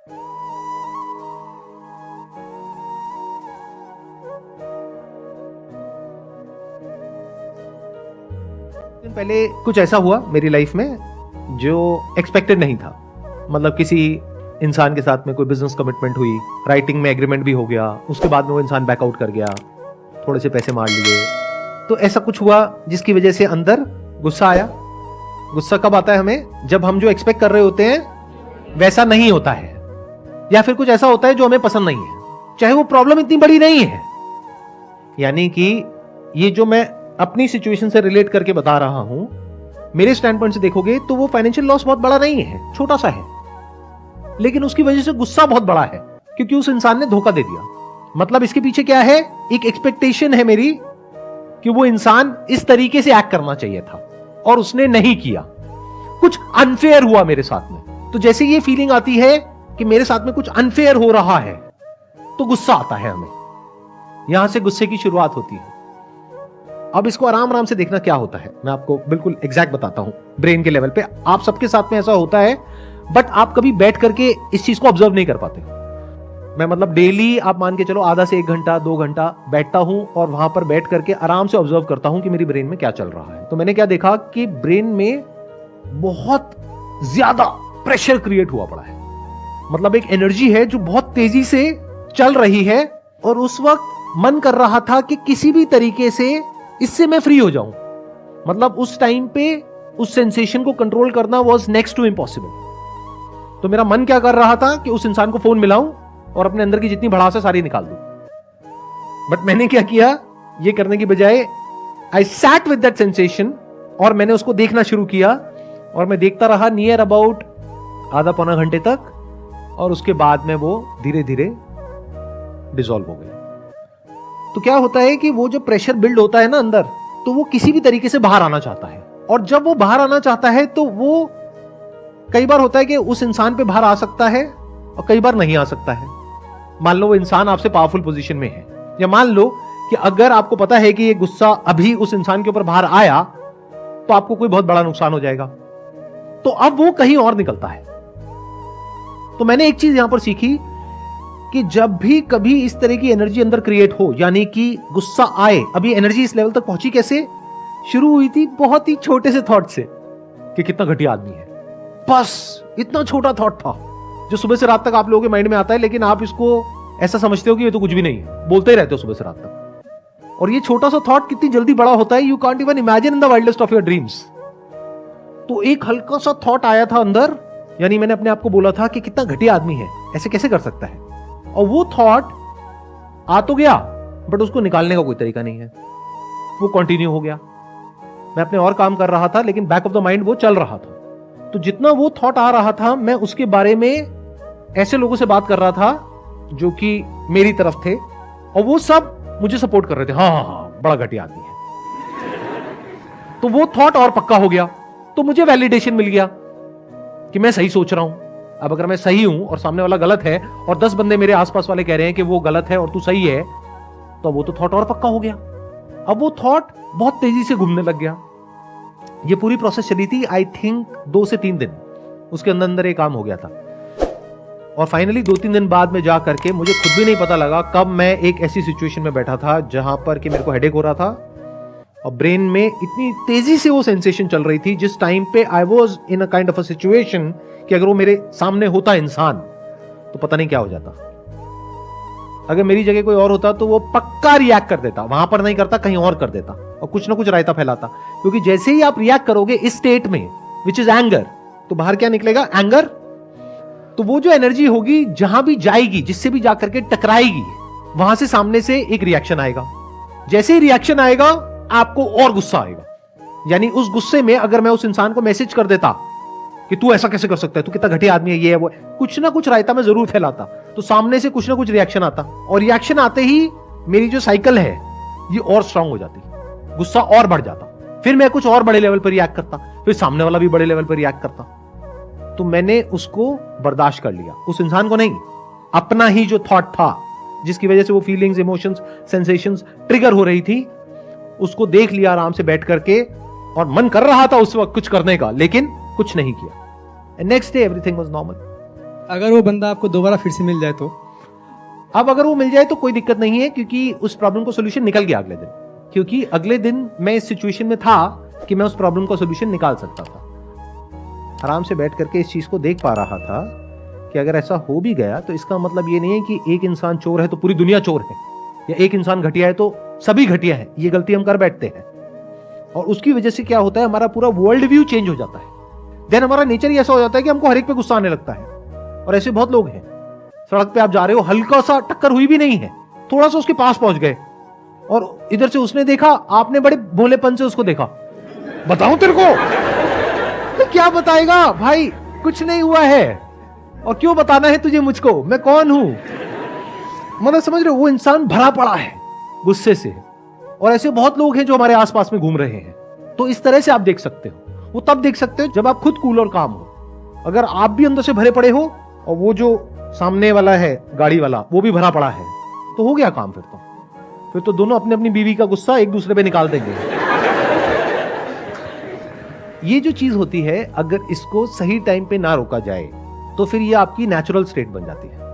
दिन पहले कुछ ऐसा हुआ मेरी लाइफ में जो एक्सपेक्टेड नहीं था। मतलब किसी इंसान के साथ में कोई बिजनेस कमिटमेंट हुई, राइटिंग में एग्रीमेंट भी हो गया, उसके बाद में वो इंसान बैकआउट कर गया, थोड़े से पैसे मार लिए। तो ऐसा कुछ हुआ जिसकी वजह से अंदर गुस्सा आया। गुस्सा कब आता है हमें? जब हम जो एक्सपेक्ट कर रहे होते हैं वैसा नहीं होता है, या फिर कुछ ऐसा होता है जो हमें पसंद नहीं है, चाहे वो प्रॉब्लम इतनी बड़ी नहीं है। यानी कि ये जो मैं अपनी सिचुएशन से रिलेट करके बता रहा हूं, मेरे स्टैंड पॉइंट से देखोगे तो वो फाइनेंशियल लॉस बहुत बड़ा नहीं है, छोटा सा है, लेकिन उसकी वजह से गुस्सा बहुत बड़ा है क्योंकि उस इंसान ने धोखा दे दिया। मतलब इसके पीछे क्या है? एक एक्सपेक्टेशन है मेरी कि वो इंसान इस तरीके से एक्ट करना चाहिए था और उसने नहीं किया, कुछ अनफेयर हुआ मेरे साथ में। तो जैसे ये फीलिंग आती है कि मेरे साथ में कुछ अनफेयर हो रहा है तो गुस्सा आता है हमें, यहां से गुस्से की शुरुआत होती है। अब इसको आराम आराम से देखना क्या होता है, मैं आपको बिल्कुल एग्जैक्ट बताता हूं। ब्रेन के लेवल पे आप सबके साथ में ऐसा होता है, बट आप कभी बैठ करके इस चीज को ऑब्जर्व नहीं कर पाते। मैं मतलब डेली आप मान के चलो आधा से 1 घंटा 2 घंटा बैठता हूं और वहां पर बैठ करके आराम से ऑब्जर्व करता हूं कि मेरी ब्रेन में क्या चल रहा है। तो मैंने क्या देखा कि ब्रेन में बहुत ज्यादा प्रेशर क्रिएट हुआ पड़ा है। मतलब एक एनर्जी है जो बहुत तेजी से चल रही है और उस वक्त मन कर रहा था कि किसी भी तरीके से इससे मैं फ्री हो जाऊं। मतलब उस टाइम पे उस सेंसेशन को कंट्रोल करना वाज नेक्स्ट टू इम्पॉसिबल। तो मेरा मन क्या कर रहा था कि उस इंसान को फोन मिलाऊं और अपने अंदर की जितनी भड़ास है सारी निकाल दूं। बट मैंने क्या किया, ये करने की बजाय I sat with that sensation और मैंने उसको देखना शुरू किया और मैं देखता रहा नियर अबाउट आधा पौना घंटे तक, और उसके बाद में वो धीरे धीरे डिसॉल्व हो गई। तो क्या होता है कि वो जो प्रेशर बिल्ड होता है ना अंदर, तो वो किसी भी तरीके से बाहर आना चाहता है, और जब वो बाहर आना चाहता है तो वो कई बार होता है कि उस इंसान पे बाहर आ सकता है और कई बार नहीं आ सकता है। मान लो वो इंसान आपसे पावरफुल पोजीशन में है, या मान लो कि अगर आपको पता है कि ये गुस्सा अभी उस इंसान के ऊपर बाहर आया तो आपको कोई बहुत बड़ा नुकसान हो जाएगा, तो अब वो कहीं और निकलता है। तो मैंने एक चीज यहां पर सीखी कि जब भी कभी इस तरह की एनर्जी अंदर क्रिएट हो, यानी कि गुस्सा आए, अभी एनर्जी इस लेवल तक पहुंची कैसे? शुरू हुई थी बहुत ही छोटे से थॉट से कि कितना घटिया आदमी है, बस इतना छोटा थॉट था जो सुबह से रात तक आप लोगों के माइंड में आता है, लेकिन आप इसको ऐसा समझते हो कि ये तो कुछ भी नहीं है, बोलते ही रहते हो सुबह से रात तक। और ये छोटा सा थॉट कितनी जल्दी बड़ा होता है, you can't even imagine in the wildest of your dreams. तो एक हल्का सा थॉट आया था अंदर, यानी मैंने अपने आप को बोला था कि कितना घटिया आदमी है, ऐसे कैसे कर सकता है। और वो थॉट आ तो गया, बट उसको निकालने का कोई तरीका नहीं है, वो कंटिन्यू हो गया। मैं अपने और काम कर रहा था, लेकिन बैक ऑफ द माइंड वो चल रहा था। तो जितना वो थॉट आ रहा था, मैं उसके बारे में ऐसे लोगों से बात कर रहा था जो कि मेरी तरफ थे, और वो सब मुझे सपोर्ट कर रहे थे, हाँ हाँ हाँ बड़ा घटिया आदमी है। तो वो थॉट और पक्का हो गया, तो मुझे वैलिडेशन मिल गया कि मैं सही सोच रहा हूं। अब अगर मैं सही हूं और सामने वाला गलत है, और 10 बंदे मेरे आसपास वाले कह रहे हैं कि वो गलत है और तू सही है, तो वो तो थॉट और पक्का हो गया। अब वो थॉट बहुत तेजी से घूमने लग गया। ये पूरी प्रोसेस चली थी आई थिंक 2 से 3 दिन, उसके अंदर अंदर ये काम हो गया था। और फाइनली 2-3 दिन बाद में जा करके मुझे खुद भी नहीं पता लगा कब मैं एक ऐसी सिचुएशन में बैठा था जहां पर कि मेरे को हेडेक हो रहा था और ब्रेन में इतनी तेजी से वो सेंसेशन चल रही थी, जिस टाइम पे I was in a kind of a situation कि अगर वो मेरे सामने होता इंसान तो पता नहीं क्या हो जाता। अगर मेरी जगह कोई और होता तो वो पक्का रिएक्ट कर देता, वहां पर नहीं करता, कहीं और कर देता और कुछ ना कुछ रायता फैलाता। क्योंकि जैसे ही आप रिएक्ट करोगे इस स्टेट में, विच इज एंगर, तो बाहर क्या निकलेगा? एंगर। तो वो जो एनर्जी होगी जहां भी जाएगी, जिससे भी जाकर के टकराएगी, वहां से सामने से एक रिएक्शन आएगा। जैसे ही रिएक्शन आएगा आपको और गुस्सा आएगा। यानी उस गुस्से में अगर मैं उस इंसान को मैसेज कर देता कि तू ऐसा कैसे कर सकता है, तू कितना घटिया आदमी है, ये है वो, कुछ ना कुछ रायता मैं जरूर फैलाता, तो सामने से कुछ ना कुछ रिएक्शन आता, और रिएक्शन आते ही मेरी जो साइकिल है ये और स्ट्रांग हो जाती, गुस्सा और बढ़ जाता, फिर मैं कुछ और बड़े लेवल पर रिएक्ट करता, फिर सामने वाला भी बड़े लेवल पर रिएक्ट करता। तो मैंने उसको बर्दाश्त कर लिया, उस इंसान को नहीं, अपना ही जो थॉट था जिसकी वजह से वो फीलिंग्स, इमोशंस, सेंसेशंस ट्रिगर हो रही थी, उसको देख लिया आराम से बैठ करके, और मन कर रहा था उस वक्त कुछ करने का, लेकिन कुछ नहीं किया। Next day everything was normal. अगर वो बंदा आपको दोबारा फिर से मिल जाए तो? अब अगर वो मिल जाए तो कोई दिक्कत नहीं है, क्योंकि उस प्रॉब्लम का सोल्यूशन निकल गया अगले दिन। क्योंकि अगले दिन मैं इस सिचुएशन में था कि मैं उस प्रॉब्लम का सोल्यूशन निकाल सकता था। आराम से बैठ करके इस चीज को देख पा रहा था कि अगर ऐसा हो भी गया तो इसका मतलब ये नहीं है कि एक इंसान चोर है तो पूरी दुनिया चोर है, या एक इंसान घटिया है तो सभी घटिया है। ये गलती हम कर बैठते हैं, और उसकी वजह से क्या होता है, हमारा पूरा वर्ल्ड व्यू चेंज हो जाता है। देन हमारा नेचर ही ऐसा हो जाता है कि हमको हर एक पे गुस्सा आने लगता है। और ऐसे बहुत लोग हैं, सड़क पे आप जा रहे हो, हल्का सा टक्कर हुई भी नहीं है, थोड़ा सा उसके पास पहुंच गए, और इधर से उसने देखा, आपने बड़े भोलेपन से उसको देखा। बताऊं तेरे को? तो क्या बताएगा भाई, कुछ नहीं हुआ है, और क्यों बताना है तुझे मुझको, मैं कौन हूं? मतलब समझ रहे हो, वो इंसान भरा पड़ा है गुस्से से। और ऐसे बहुत लोग हैं जो हमारे आसपास में घूम रहे हैं। तो इस तरह से आप देख सकते हो, वो तब देख सकते हो जब आप खुद कूल और काम हो। अगर आप भी अंदर से भरे पड़े हो और वो जो सामने वाला है गाड़ी वाला वो भी भरा पड़ा है, तो हो गया काम। फिर तो दोनों अपनी अपनी बीवी का गुस्सा एक दूसरे पे निकाल देंगे। ये जो चीज होती है, अगर इसको सही टाइम पे ना रोका जाए तो फिर ये आपकी नेचुरल स्टेट बन जाती है।